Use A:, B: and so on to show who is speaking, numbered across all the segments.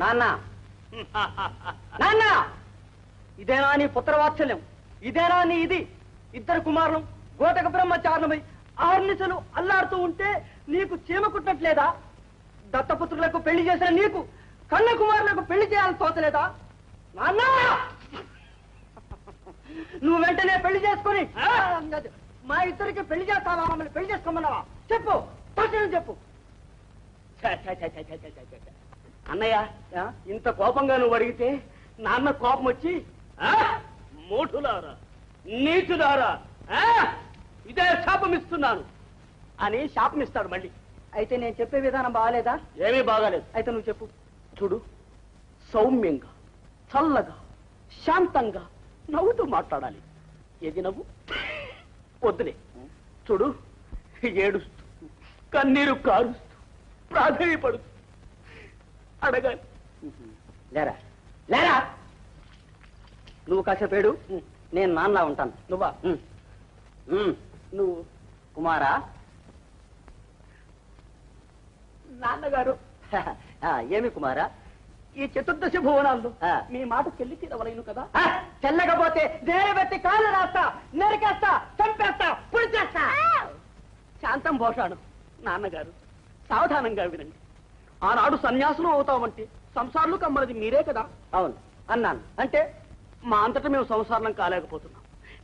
A: నాన్న నాన్న, ఇదేనా నీ పుత్రవాత్సల్యం? ఇదేనా నీ ఇది? ఇద్దరు కుమారులు గోటక బ్రహ్మచారులమై ఆర్నిసలు అల్లాడుతూ ఉంటే నీకు చీమ కుట్టట్లేదా? దత్తపుత్రులకు పెళ్లి చేసిన నీకు కన్న కుమారులకు పెళ్లి చేయాలని తోచలేదా? నాన్న, నువ్వు వెంటనే పెళ్లి చేసుకుని మా ఇద్దరికి పెళ్లి చేస్తావా? మమ్మల్ని పెళ్లి చేసుకోమన్నావా? చెప్పు, తక్షణం చెప్పు.
B: అన్నయ్య, ఇంత కోపంగా నువ్వు అడిగితే నాన్న కోపం వచ్చి మోటులారా, నీచులారా, ఇదే శాపమిస్తున్నాను అని శాపమిస్తాడు మళ్ళీ.
A: అయితే నేను చెప్పే విధానం బాగాలేదా?
B: ఏమీ బాగాలేదు.
A: అయితే నువ్వు చెప్పు.
B: చూడు, సౌమ్యంగా, చల్లగా, శాంతంగా నవ్వుతూ మాట్లాడాలి. ఏది నవ్వు? వద్దులే. చూడు, ఏడుస్తూ, కన్నీరు కారుస్తూ, ప్రాధేయపడుతూ అడగాలి.
A: లేరా లేరా, నువ్వు కాసేపు ఏడు, నేను నాన్నలా ఉంటాను.
B: నువ్వా?
A: నువ్వు కుమారా.
B: నాన్నగారు,
A: ఏమి కుమారా?
B: ఈ చతుర్దశ భువనాల్లో మీ మాట చెల్లి తీరవలేను కదా.
A: చెల్లకపోతే దేవబెట్టి కాళ్ళు రాస్తా, నరికేస్తా, చంపేస్తా, పుడి చేస్తా.
B: శాంతం భోషాడు. నాన్నగారు, సావధానంగా వినండి. ఆనాడు సన్యాసులు అవుతామంటే సంసారాలు కమ్మలది మీరే కదా.
A: అవును అన్నాను.
B: అంటే మా అంతటా మేము సంసారం కాలేకపోతున్నాం.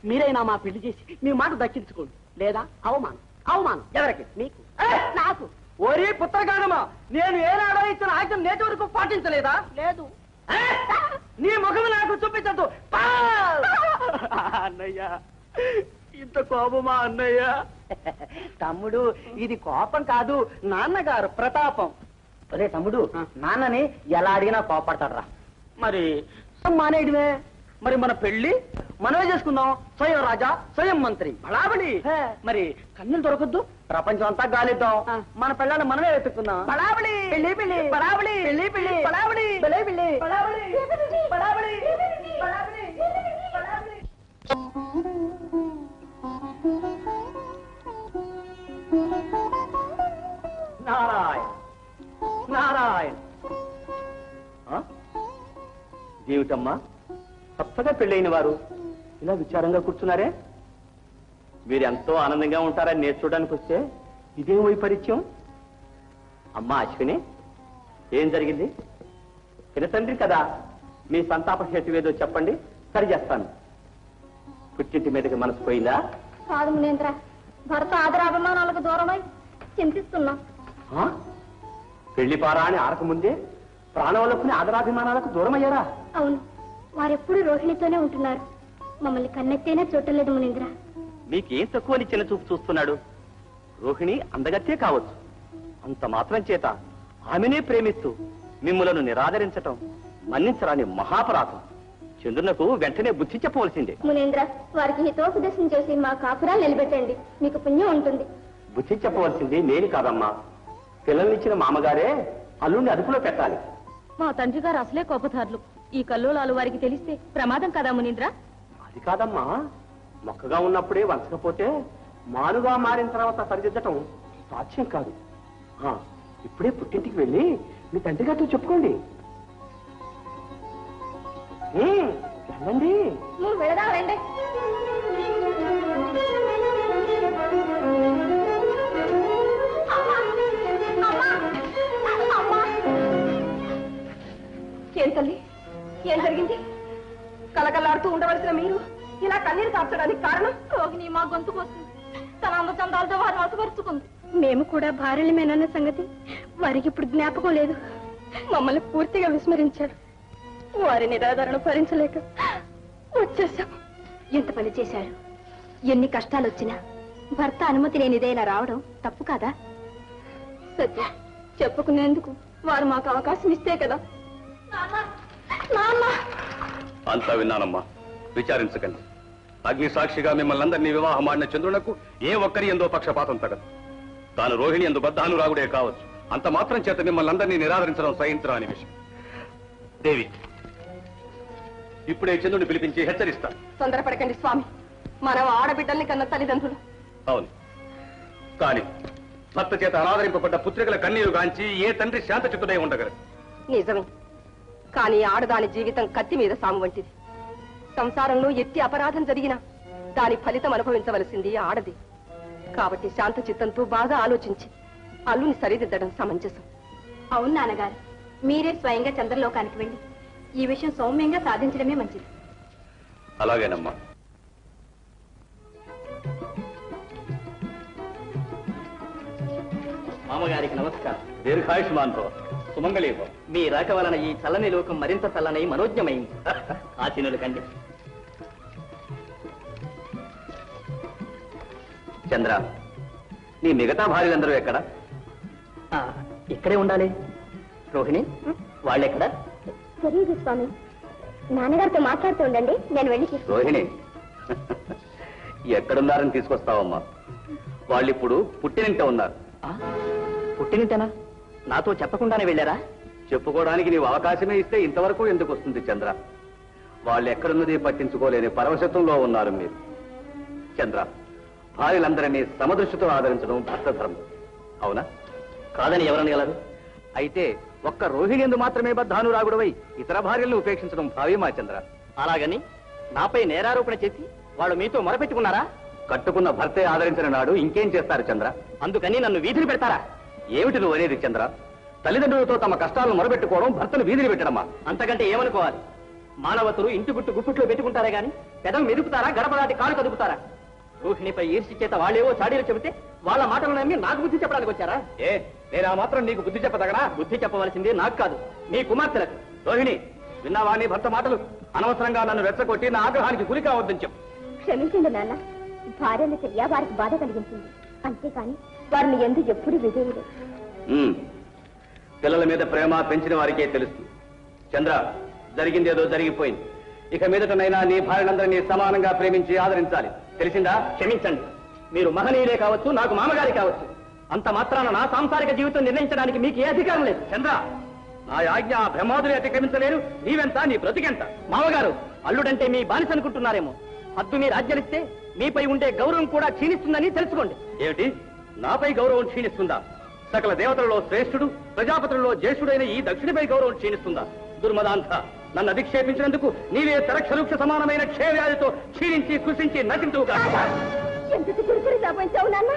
B: మీరైనా మా పెళ్లి చేసి మీ మాట దక్కించుకోండి, లేదా అవమానం. అవమానం
A: ఎవరికి?
B: మీకు,
A: నాకు. ఓరి పుత్రగానమా, నేను ఏనాడో ఇచ్చిన ఆజ్ఞ నేటి వరకు పాటించలేదా?
B: లేదు.
A: నీ ముఖం నాకు చూపించద్దు.
B: అన్నయ్య, ఇంత కోపమా అన్నయ్య?
A: తమ్ముడు, ఇది కోపం కాదు, నాన్నగారు ప్రతాపం. అదే తమ్ముడు, నాన్నని ఎలా అడిగినా కోపడతాడరా.
B: మరి
A: మానేయడమే.
B: మరి మన పెళ్లి
A: మనమే చేసుకుందాం. స్వయం రాజా, స్వయం మంత్రి.
B: బడాబడి.
A: మరి కన్నులు దొరకద్దు, ప్రపంచం అంతా గాలిద్దాం. మన పిల్లల్ని మనమే వెతుక్కుందాం.
B: బడాబడి,
A: పెళ్లి పెళ్లి,
B: బడాబడి,
A: పెళ్లి పెళ్లి,
B: బడాబడి,
A: పెళ్లి పెళ్లి,
B: బడాబడి, బడాబడి,
A: బడాబడి, బడాబడి. నారాయణ నారాయణ.
B: ఏమిటమ్మా, కొత్తగా పెళ్ళైన వారు ఇలా విచారంగా కూర్చున్నారే? వీరెంతో ఆనందంగా ఉంటారని నేను చూడడానికి వస్తే ఇదేం వైపరీత్యం? అమ్మా అశ్విని, ఏం జరిగింది? చిన్న తండ్రి కదా, మీ సంతాప హేతు ఏదో చెప్పండి, సరి చేస్తాను. పుట్టింటి మీదకి మనసు పోయిందా?
C: కాదు మునేంద్ర, భర్త ఆదరాభిమానాలకు దూరమై చింతిస్తున్నా.
B: పెళ్లి పారా అని ఆరకముందే ప్రాణవల్లకుని ఆదరాభిమానాలకు దూరం అయ్యారా?
C: అవును, వారెప్పుడు రోహిణితోనే ఉంటున్నారు. మమ్మల్ని కన్నెత్తేనే చూడలేదు మునేంద్ర.
B: మీకేం తక్కువని చిన్న చూపు చూస్తున్నాడు? రోహిణి అందగత్తే కావచ్చు, అంత మాత్రం చేత ఆమెనే ప్రేమిస్తూ మిమ్ములను నిరాదరించటం మన్నించరాని మహాపరాధం. చంద్రునకు వెంటనే బుద్ధి చెప్పవలసిందే.
C: మునేంద్ర, వారికి హితోపదేశం చేసి మా కాపురాలు నిలబెట్టండి, మీకు పుణ్యం ఉంటుంది.
B: బుద్ధి చెప్పవలసింది నేను కాదమ్మా, పిల్లల్నిచ్చిన మామగారే అల్లుండి అదుపులో పెట్టాలి.
D: మా తండ్రి గారు అసలే కోపదారులు. ఈ కల్లోలాలు వారికి తెలిస్తే ప్రమాదం కదా మునీంద్ర.
B: అది కాదమ్మా, మొక్కగా ఉన్నప్పుడే వంచకపోతే మానుగా మారిన తర్వాత సరిదిద్దటం సాధ్యం కాదు. ఇప్పుడే పుట్టింటికి వెళ్ళి మీ తండ్రి గారితో చెప్పుకోండి. వెళ్ళండి.
C: నువ్వు వెళదామండి.
D: ఏం తల్లి, ఏం జరిగింది? కలకల్లాడుతూ ఉండవలసిన మీరు ఇలా కన్నీరు కార్చడానికి కారణం?
C: రోహిణి మా గొంతు కోసింది, తన అందచందాలతో వారు వసపరుచుకుంది. మేము కూడా భార్యలమేనన్న సంగతి వారికి ఇప్పుడు జ్ఞాపకం లేదు. మమ్మల్ని పూర్తిగా విస్మరించారు. వారి నిరాదరణ భరించలేక వచ్చేసాం. ఎంత పని చేశారు? ఎన్ని కష్టాలు వచ్చినా భర్త అనుమతి లేనిదైనా రావడం తప్పు కాదా? సత్య, చెప్పుకునేందుకు వారు మాకు అవకాశం ఇస్తే కదా.
E: అంతా విన్నానమ్మా, విచారించకండి. అగ్ని సాక్షిగా మిమ్మల్ని అందరినీ వివాహం ఆడిన చంద్రునకు ఏ ఒక్కరి ఎందో పక్షపాతం తగదు. తాను రోహిణి ఎందు బద్ధానురాగుడే కావచ్చు, అంత మాత్రం చేత మిమ్మల్ని అందరినీ నిరాదరించడం సహించరాని విషయం. దేవి, ఇప్పుడే చంద్రుని పిలిపించి హెచ్చరిస్తాను.
D: తొందరపడకండి స్వామి, మనం ఆడబిడ్డల్ని కన్న తల్లిదండ్రులు.
E: అవును, కానీ భర్త చేత అనాదరింపబడ్డ పుత్రికల కన్నీరు గాంచి ఏ తండ్రి శాంతచిత్తుడై ఉండగలరు?
D: నిజమే, కానీ ఆడదాని జీవితం కత్తి మీద సాము వంటిది. సంసారంలో ఎట్టి అపరాధం జరిగినా దాని ఫలితం అనుభవించవలసింది ఆడది. కాబట్టి శాంత చిత్తంతో బాగా ఆలోచించి అల్లుని సరిదిద్దడం సమంజసం.
C: అవును నాన్నగారు, మీరే స్వయంగా చంద్రలోకానికి వెళ్ళి ఈ విషయం సౌమ్యంగా సాధించడమే మంచిది.
E: అలాగేనమ్మా.
A: మామగారికి నమస్కారం.
E: దీర్ఘాయుష్మాన్ భవ, సుమంగళీ భవ.
A: మీ రాక వలన ఈ చల్లని లోకం మరింత చల్లనై మనోజ్ఞమైంది. ఆశీనులు కండి.
B: చంద్ర, నీ మిగతా భార్యలందరూ ఎక్కడ?
A: ఇక్కడే ఉండాలి. రోహిణి, వాళ్ళెక్కడ?
C: తెలియదు స్వామి. నాన్నగారితో మాట్లాడుతూ ఉండండి, నేను వెళ్ళి
B: రోహిణి, ఎక్కడున్నారని తీసుకొస్తావమ్మా? వాళ్ళిప్పుడు పుట్టినింట ఉన్నారు.
A: పుట్టినింటేనా? నాతో చెప్పకుండానే వెళ్ళారా?
B: చెప్పుకోవడానికి నీవు అవకాశమే ఇస్తే ఇంతవరకు ఎందుకు వస్తుంది చంద్ర? వాళ్ళు ఎక్కడున్నది పట్టించుకోలేని పరవశత్వంలో ఉన్నారు మీరు. చంద్ర, భార్యలందరినీ సమదృష్టితో ఆదరించడం భర్త ధర్మం, అవునా?
A: కాదని ఎవరనగలరు?
B: అయితే ఒక్క రోహిణి ఎందు మాత్రమే బద్ధానురాగుడవై ఇతర భార్యలను ఉపేక్షించడం భావ్యమా చంద్ర?
A: అలాగని నాపై నేరారోపణ చేసి వాళ్ళు మీతో మొరపెట్టుకున్నారా?
B: కట్టుకున్న భర్తే ఆదరించిన నాడు ఇంకేం చేస్తారు చంద్ర?
A: అందుకని నన్ను వీధిని పెడతారా?
B: ఏమిటి నువ్వు అనేది చంద్ర? తల్లిదండ్రులతో తమ కష్టాలను మొరబెట్టుకోవడం భర్తను వీధిని పెట్టడమా?
A: అంతకంటే ఏమనుకోవాలి? మానవతలు ఇంటి గుట్టు గుప్పిట్లో పెట్టుకుంటారే గాని పెదం మెదుపుతారా, గడప దాటి కాలు కదుపుతారా? రోహిణిపై ఈర్ష్య చేత వాళ్ళేవో చాడీలు చెబితే వాళ్ళ మాటలు నమ్మి నాకు బుద్ధి చెప్పడానికి వచ్చారా?
B: నేను ఆ మాత్రం నీకు బుద్ధి చెప్పదగనా?
A: బుద్ధి చెప్పవలసింది నాకు కాదు, మీ కుమార్తెలకు.
B: రోహిణి, విన్నావా నీ భర్త మాటలు? అనవసరంగా నన్ను రెచ్చగొట్టి నా ఆగ్రహానికి గురి కావద్దని చెప్పు.
C: క్షమించండి నాన్న. భార్యల చర్య వారికి బాధ కలిగించింది, అంతేకాని వారిని ఎందుకు ఎప్పుడు విధేయుడు.
B: పిల్లల మీద ప్రేమ పెంచిన వారికే తెలుస్తుంది. చంద్ర, జరిగిందేదో జరిగిపోయింది. ఇక మీదటనైనా నీ భార్యలందరినీ సమానంగా ప్రేమించి ఆదరించాలి, తెలిసిందా?
A: క్షమించండి, మీరు మహనీయులే కావచ్చు, నాకు మామగారి కావచ్చు. అంత మాత్రాన నా సాంసారిక జీవితం నిర్ణయించడానికి మీకు ఏ అధికారం లేదు.
B: చంద్ర, నా ఆజ్ఞ బ్రహ్మాదులు అతిక్రమించలేరు. నీవెంత, నీ బ్రతికెంత?
A: మామగారు, అల్లుడంటే మీ బానిస అనుకుంటున్నారేమో. హద్దు మీరు ఆజ్ఞలిస్తే మీపై ఉండే గౌరవం కూడా క్షీణిస్తుందని తెలుసుకోండి.
B: ఏమిటి? నాపై గౌరవం క్షీణిస్తుందా? సకల దేవతలలో శ్రేష్ఠుడు, ప్రజాపతులలో జ్యేష్ఠుడైన ఈ దక్షిణపై గౌరవం క్షీణిస్తుందా? దుర్మదాంత, నన్ను అధిక్షేపించినందుకు నీవే తరక్షరుక్ష సమానమైన క్షయవ్యాధితో క్షీణించి కృషించి నటించుగా.
C: ఎంత గురుకులు చాపించావు నాన్న.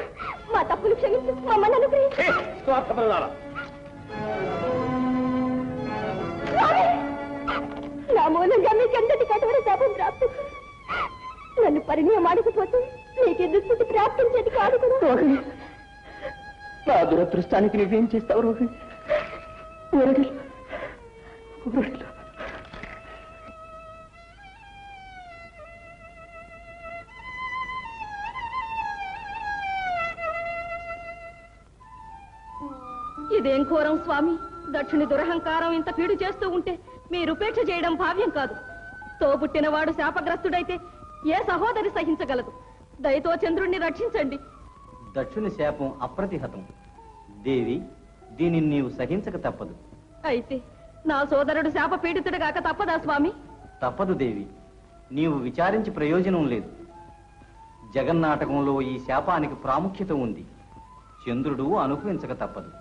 C: మా తప్పులు క్షమించు, మమ్మల్ని అనుగ్రహించు.
B: స్వార్థపరులారా,
C: నా మూలంగా మీకెంతటి కఠోర శాపం ప్రాప్తించింది. నన్ను పరిణయం ఆడకపోతే మీకు దుస్థితి ప్రాప్తించేది కాదు కదా.
A: రోహిణి, నా దురదృష్టానికి నువ్వేం చేస్తావు రోహిణి?
D: ఇదేం ఘోరం స్వామి. దక్షిణి దురహంకారం ఇంత పీడు చేస్తూ ఉంటే మీరు ఉపేక్ష చేయడం భావ్యం కాదు. తోబుట్టినవాడు శాపగ్రస్తుడైతే ఏ సహోదరి సహించగలదు? దయతో చంద్రుణ్ణి రక్షించండి.
F: దక్షుని శాపం అప్రతిహతం. దేవి, దీనిని నీవు సహించక తప్పదు.
D: అయితే నా సోదరుడు శాప పీడితుడుగాక తప్పదా స్వామి?
F: తప్పదు దేవి, నీవు విచారించి ప్రయోజనం లేదు. జగన్నాటకంలో ఈ శాపానికి ప్రాముఖ్యత ఉంది. చంద్రుడు అనుభవించక తప్పదు.